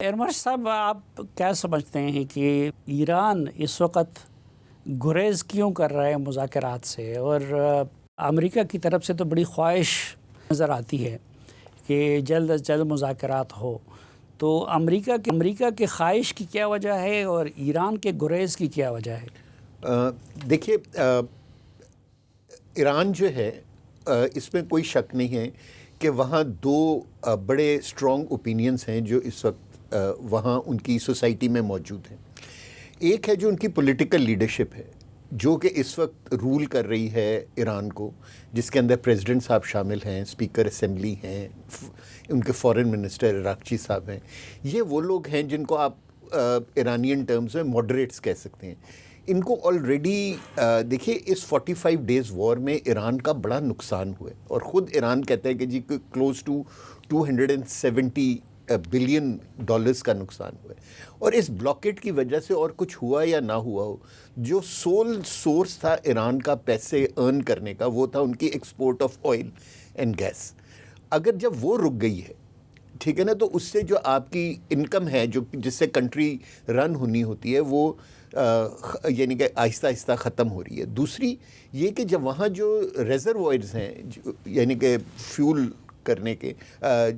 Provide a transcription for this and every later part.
ارمش صاحب، آپ کیا سمجھتے ہیں کہ ایران اس وقت گریز کیوں کر رہا ہے مذاکرات سے؟ اور امریکہ کی طرف سے تو بڑی خواہش نظر آتی ہے کہ جلد از جلد مذاکرات ہو، تو امریکہ کے خواہش کی کیا وجہ ہے اور ایران کے گریز کی کیا وجہ ہے؟ دیکھیے، ایران جو ہے، اس میں کوئی شک نہیں ہے کہ وہاں دو بڑے اسٹرانگ اوپینینز ہیں جو اس وقت وہاں ان کی سوسائٹی میں موجود ہیں۔ ایک ہے جو ان کی پولیٹیکل لیڈرشپ ہے، جو کہ اس وقت رول کر رہی ہے ایران کو، جس کے اندر پریزیڈنٹ صاحب شامل ہیں، اسپیکر اسمبلی ہیں، ان کے فارن منسٹر اراغچی صاحب ہیں۔ یہ وہ لوگ ہیں جن کو آپ ایرانین ٹرمز میں ماڈریٹس کہہ سکتے ہیں۔ ان کو آلریڈی دیکھیے، اس 45 ڈیز وار میں ایران کا بڑا نقصان ہوا ہے، اور خود ایران کہتا ہے کہ جی کلوز ٹو 270 بلین ڈالرز کا نقصان ہوا ہے۔ اور اس بلاکیٹ کی وجہ سے اور کچھ ہوا یا نہ ہوا ہو، جو سول سورس تھا ایران کا پیسے ارن کرنے کا، وہ تھا ان کی export of oil and gas. اگر جب وہ رک گئی ہے، ٹھیک ہے نا، تو اس سے جو آپ کی انکم ہے، جو جس سے کنٹری رن ہونی ہوتی ہے، وہ یعنی کہ آہستہ آہستہ ختم ہو رہی ہے۔ دوسری یہ کہ جب وہاں جو ریزروائرز ہیں، یعنی کہ فیول کرنے کے،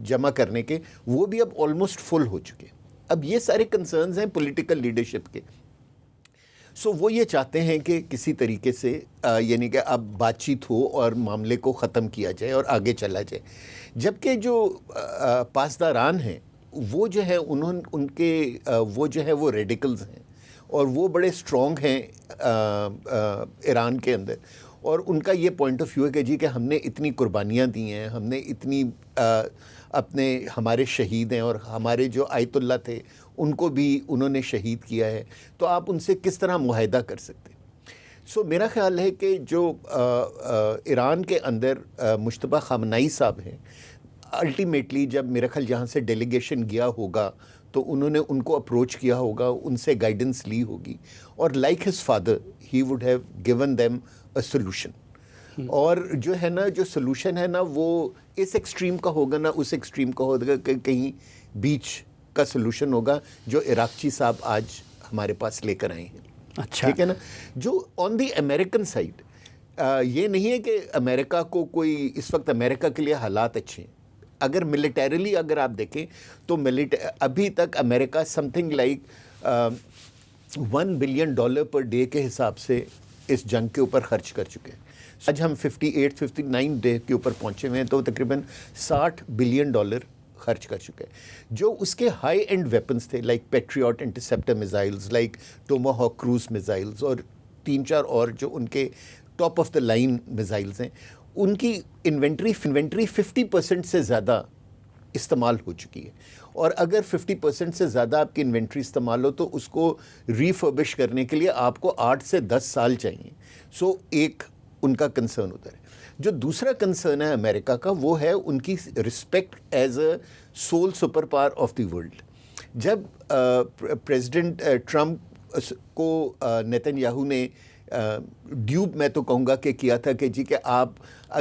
جمع کرنے کے، وہ بھی اب آلموسٹ فل ہو چکے۔ اب یہ سارے کنسرنز ہیں پولیٹیکل لیڈرشپ کے۔ سو وہ یہ چاہتے ہیں کہ کسی طریقے سے یعنی کہ اب بات چیت ہو اور معاملے کو ختم کیا جائے اور آگے چلا جائے۔ جبکہ جو پاسداران ہیں، وہ جو ہے ان کے وہ جو ہے وہ ریڈیکلز ہیں، اور وہ بڑے اسٹرانگ ہیں ایران کے اندر، اور ان کا یہ پوائنٹ آف ویو ہے کہ جی کہ ہم نے اتنی قربانیاں دی ہیں، ہم نے اتنی ہمارے شہید ہیں، اور ہمارے جو آیت اللہ تھے ان کو بھی انہوں نے شہید کیا ہے، تو آپ ان سے کس طرح معاہدہ کر سکتے ہیں؟ سو میرا خیال ہے کہ جو ایران کے اندر مجتبیٰ خامنائی صاحب ہیں، الٹیمیٹلی جب میرا خیال جہاں سے ڈیلیگیشن گیا ہوگا تو انہوں نے ان کو اپروچ کیا ہوگا، ان سے گائیڈنس لی ہوگی، اور like his father he would have given them a solution. اور جو ہے نا، جو سولوشن ہے نا، وہ اس ایکسٹریم کا ہوگا نہ اس ایکسٹریم کا ہوگا، کہ کہیں بیچ کا سولوشن ہوگا جو اراغچی صاحب آج ہمارے پاس لے کر آئے ہیں۔ اچھا، ٹھیک ہے نا، جو آن دی امریکن سائڈ، یہ نہیں ہے کہ امریکہ کو کوئی اس وقت امریکہ کے لیے حالات اچھے ہیں۔ اگر ملیٹریلی اگر آپ دیکھیں تو ابھی تک امریکہ something like $1 billion per day کے حساب سے اس جنگ کے اوپر خرچ کر چکے ہیں۔ آج ہم 59 ڈے کے اوپر پہنچے ہوئے ہیں، تو تقریباً $60 بلین خرچ کر چکے ہیں۔ جو اس کے ہائی اینڈ ویپنز تھے، like Patriot interceptor missiles, like Tomahawk cruise missiles, اور 3-4 اور جو ان کے top of the line missiles ہیں، ان کی انوینٹری 50% سے زیادہ استعمال ہو چکی ہے۔ اور اگر 50% سے زیادہ آپ کی انوینٹری استعمال ہو تو اس کو ریفربش کرنے کے لیے آپ کو 8 سے 10 سال چاہیے۔ سو ایک ان کا کنسرن ادھر ہے۔ جو دوسرا کنسرن ہے امریکہ کا، وہ ہے ان کی respect as a civil super power of the world. جب پریزیڈنٹ ٹرمپ کو نیتن یاہو نے ڈیوب، میں تو کہوں گا کہ کیا تھا کہ جی کہ آپ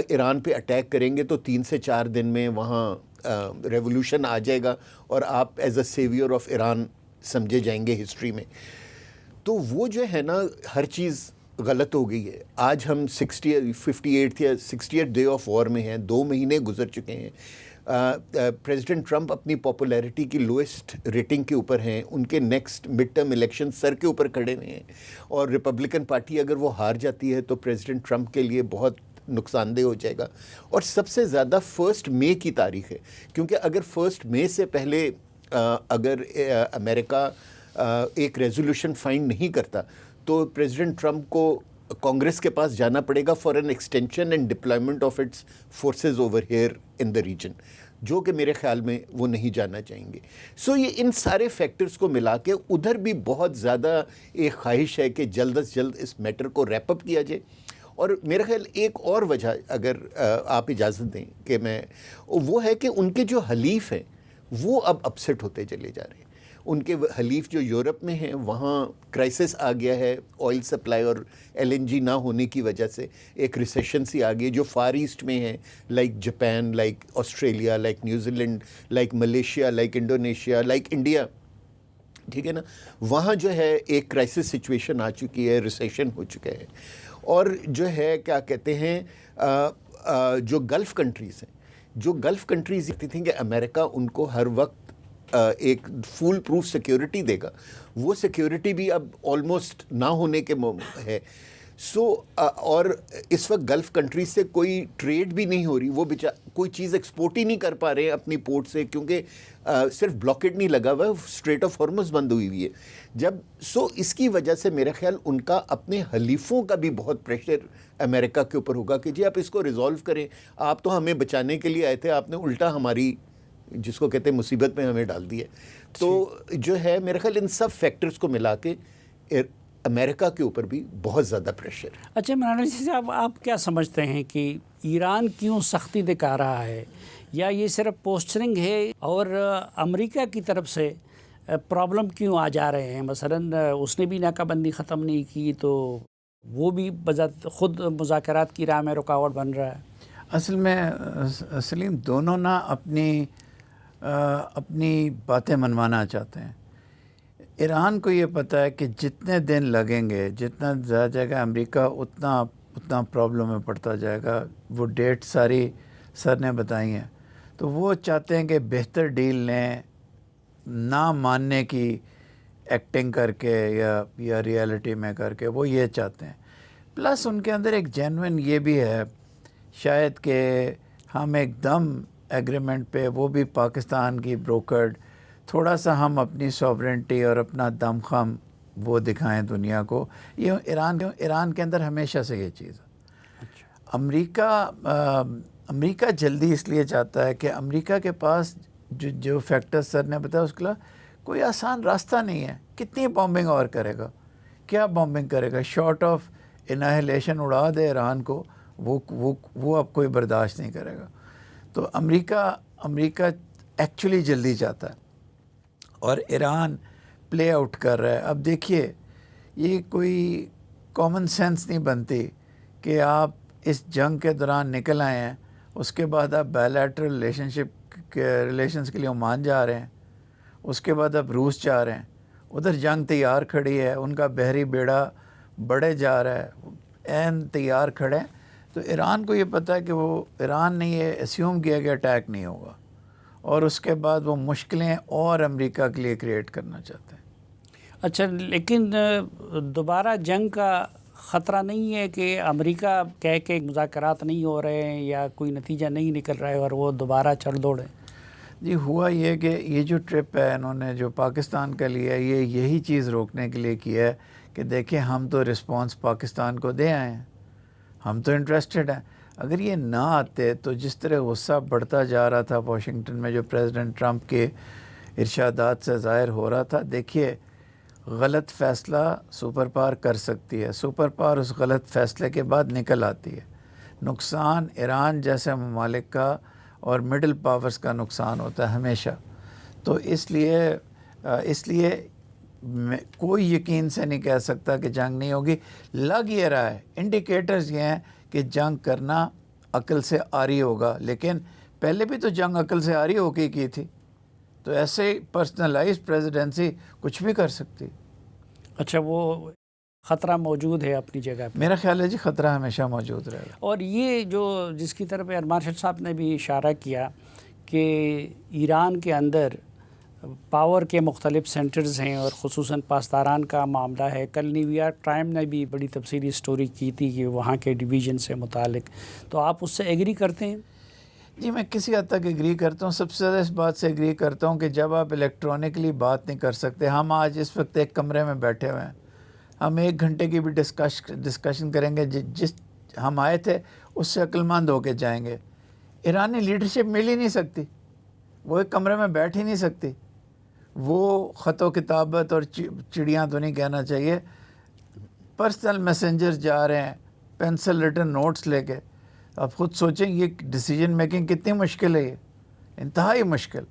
ایران پہ اٹیک کریں گے تو 3 سے 4 دن میں وہاں ریولوشن آ جائے گا اور آپ as a severe of Iran سمجھے جائیں گے ہسٹری میں، تو وہ جو ہے نا ہر چیز غلط ہو گئی ہے۔ آج ہم 58 یا 68 ڈے آف وار میں ہیں، 2 مہینے گزر چکے ہیں۔ پریزیڈنٹ ٹرمپ اپنی پاپولیرٹی کی لوئسٹ ریٹنگ کے اوپر ہیں، ان کے نیکسٹ مڈ ٹرم الیکشن سر کے اوپر کھڑے ہوئے ہیں، اور ریپبلکن پارٹی اگر وہ ہار جاتی ہے تو پریزیڈنٹ ٹرمپ کے لیے بہت نقصان دہ ہو جائے گا۔ اور سب سے زیادہ 1 مئی کی تاریخ ہے، کیونکہ اگر 1 مئی سے پہلے اگر امریکہ ایک ریزولوشن فائنڈ نہیں کرتا تو پریزیڈنٹ ٹرمپ کو کانگریس کے پاس جانا پڑے گا for an extension and deployment of its forces over here in the region, جو کہ میرے خیال میں وہ نہیں جانا چاہیں گے۔ سو یہ ان سارے فیکٹرز کو ملا کے ادھر بھی بہت زیادہ ایک خواہش ہے کہ جلد از جلد اس میٹر کو ریپ اپ کیا جائے۔ اور میرا خیال ایک اور وجہ، اگر آپ اجازت دیں کہ میں، وہ ہے کہ ان کے جو حلیف ہیں وہ اب اپسیٹ ہوتے چلے جا رہے ہیں. ان کے حلیف جو یورپ میں ہیں وہاں کرائسس آ گیا ہے آئل سپلائی اور LNG نہ ہونے کی وجہ سے. ایک ریسیشن سی آ گئی جو فار ایسٹ میں ہیں, like Japan, like Australia, like New Zealand, like Malaysia, like Indonesia, like India. ٹھیک ہے نا, وہاں جو ہے ایک کرائسس سچویشن آ چکی ہے, ریسیشن ہو چکا ہے. اور جو ہے کیا کہتے ہیں جو گلف کنٹریز ہیں, جو گلف کنٹریز کہتی تھیں کہ امریکہ ان کو ہر وقت ایک فول پروف سیکیورٹی دے گا, وہ سیکیورٹی بھی اب آلموسٹ نہ ہونے کے ہے. اور اس وقت گلف کنٹریز سے کوئی ٹریڈ بھی نہیں ہو رہی, وہ کوئی چیز ایکسپورٹ ہی نہیں کر پا رہے ہیں اپنی پورٹ سے, کیونکہ صرف بلاکیڈ نہیں لگا ہوا ہے, اسٹریٹ آف ہارمز بند ہوئی ہے. اس کی وجہ سے میرا خیال ان کا اپنے حلیفوں کا بھی بہت پریشر امریکہ کے اوپر ہوگا کہ جی آپ اس کو ریزالو کریں, آپ تو ہمیں بچانے کے لیے آئے تھے, آپ نے الٹا ہماری جس کو کہتے ہیں مصیبت میں ہمیں ڈال دی ہے. تو جو ہے میرا خیال ان سب فیکٹرز کو ملا کے امریکہ کے اوپر بھی بہت زیادہ پریشر ہے. اچھا عمران علی صاحب, آپ کیا سمجھتے ہیں کہ ایران کیوں سختی دکھا رہا ہے, یا یہ صرف پوسچرنگ ہے, اور امریکہ کی طرف سے پرابلم کیوں آ جا رہے ہیں؟ مثلاً اس نے بھی ناکہ بندی ختم نہیں کی تو وہ بھی بذات خود مذاکرات کی راہ میں رکاوٹ بن رہا ہے. اصل میں سلیم دونوں نا اپنی باتیں منوانا چاہتے ہیں. ایران کو یہ پتہ ہے کہ جتنے دن لگیں گے, جتنا زیادہ جائے گا امریکہ اتنا پرابلم میں پڑتا جائے گا. وہ ڈیٹ ساری سر نے بتائی ہیں, تو وہ چاہتے ہیں کہ بہتر ڈیل لیں, نہ ماننے کی ایکٹنگ کر کے یا ریالٹی میں کر کے, وہ یہ چاہتے ہیں. پلس ان کے اندر ایک جینوئن یہ بھی ہے شاید کہ ہم ایک دم ایگریمنٹ پہ, وہ بھی پاکستان کی بروکرڈ, تھوڑا سا ہم اپنی سوورنٹی اور اپنا دم خم وہ دکھائیں دنیا کو. یہ ایران کے اندر ہمیشہ سے یہ چیز ہے. امریکہ جلدی اس لیے چاہتا ہے کہ امریکہ کے پاس جو فیکٹر سر نے بتایا اس کے لیے کوئی آسان راستہ نہیں ہے. کتنی بامبنگ اور کرے گا, کیا بامبنگ کرے گا؟ شارٹ آف انہیلیشن اڑا دے ایران کو, وہ اب کوئی برداشت نہیں کرے گا. تو امریکہ ایکچولی جلدی چاہتا ہے اور ایران پلے آؤٹ کر رہا ہے. اب دیکھیے یہ کوئی کامن سینس نہیں بنتی کہ آپ اس جنگ کے دوران نکل آئے ہیں, اس کے بعد آپ بائیلیٹرل ریلیشنز کے لیے عمان جا رہے ہیں, اس کے بعد آپ روس جا رہے ہیں, ادھر جنگ تیار کھڑی ہے, ان کا بحری بیڑا بڑھے جا رہا ہے, عین تیار کھڑے ہیں. تو ایران کو یہ پتہ ہے کہ وہ ایران نے یہ اسیوم کیا کہ اٹیک نہیں ہوگا, اور اس کے بعد وہ مشکلیں اور امریکہ کے لیے کریٹ کرنا چاہتے ہیں. اچھا, لیکن دوبارہ جنگ کا خطرہ نہیں ہے کہ امریکہ کہہ کے مذاکرات نہیں ہو رہے ہیں یا کوئی نتیجہ نہیں نکل رہا ہے اور وہ دوبارہ چل دوڑے؟ جی ہوا یہ کہ یہ جو ٹرپ ہے انہوں نے جو پاکستان کا لیا ہے, یہی چیز روکنے کے لیے کیا ہے کہ دیکھیں ہم تو رسپانس پاکستان کو دے آئے ہیں, ہم تو انٹرسٹڈ ہیں. اگر یہ نہ آتے تو جس طرح غصہ بڑھتا جا رہا تھا واشنگٹن میں, جو پریزیڈنٹ ٹرمپ کے ارشادات سے ظاہر ہو رہا تھا, دیکھیے غلط فیصلہ سپر پاور کر سکتی ہے, سپر پاور اس غلط فیصلے کے بعد نکل آتی ہے. نقصان ایران جیسے ممالک کا اور مڈل پاورز کا نقصان ہوتا ہے ہمیشہ. تو اس لیے کوئی یقین سے نہیں کہہ سکتا کہ جنگ نہیں ہوگی. لگ یہ رہا ہے, انڈیکیٹرز یہ ہیں کہ جنگ کرنا عقل سے آری ہوگا, لیکن پہلے بھی تو جنگ عقل سے آری ہو کے کی تھی. تو ایسے پرسنلائز پریزیڈنسی کچھ بھی کر سکتی. اچھا, وہ خطرہ موجود ہے اپنی جگہ پہ. میرا خیال ہے جی خطرہ ہمیشہ موجود رہے گا. اور یہ جو جس کی طرف ارمان صاحب نے بھی اشارہ کیا کہ ایران کے اندر پاور کے مختلف سینٹرز ہیں اور خصوصاً پاسداران کا معاملہ ہے. کل نیو یارک ٹائم نے بھی بڑی تفصیلی سٹوری کی تھی کہ وہاں کے ڈویژن سے متعلق. تو آپ اس سے ایگری کرتے ہیں؟ جی میں کسی حد تک ایگری کرتا ہوں. سب سے زیادہ اس بات سے ایگری کرتا ہوں کہ جب آپ الیکٹرانکلی بات نہیں کر سکتے, ہم آج اس وقت ایک کمرے میں بیٹھے ہوئے ہیں, ہم 1 گھنٹے کی بھی ڈسکشن کریں گے, جس ہم آئے تھے اس سے عقل مند ہو کے جائیں گے. ایرانی لیڈرشپ مل ہی نہیں سکتی, وہ ایک کمرے میں بیٹھ ہی نہیں سکتی. وہ خط و کتابت اور چڑیاں تو نہیں کہنا چاہیے, پرسنل میسنجر جا رہے ہیں پینسل ریٹن نوٹس لے کے. آپ خود سوچیں یہ ڈیسیجن میکنگ کتنی مشکل ہے, یہ انتہائی مشکل.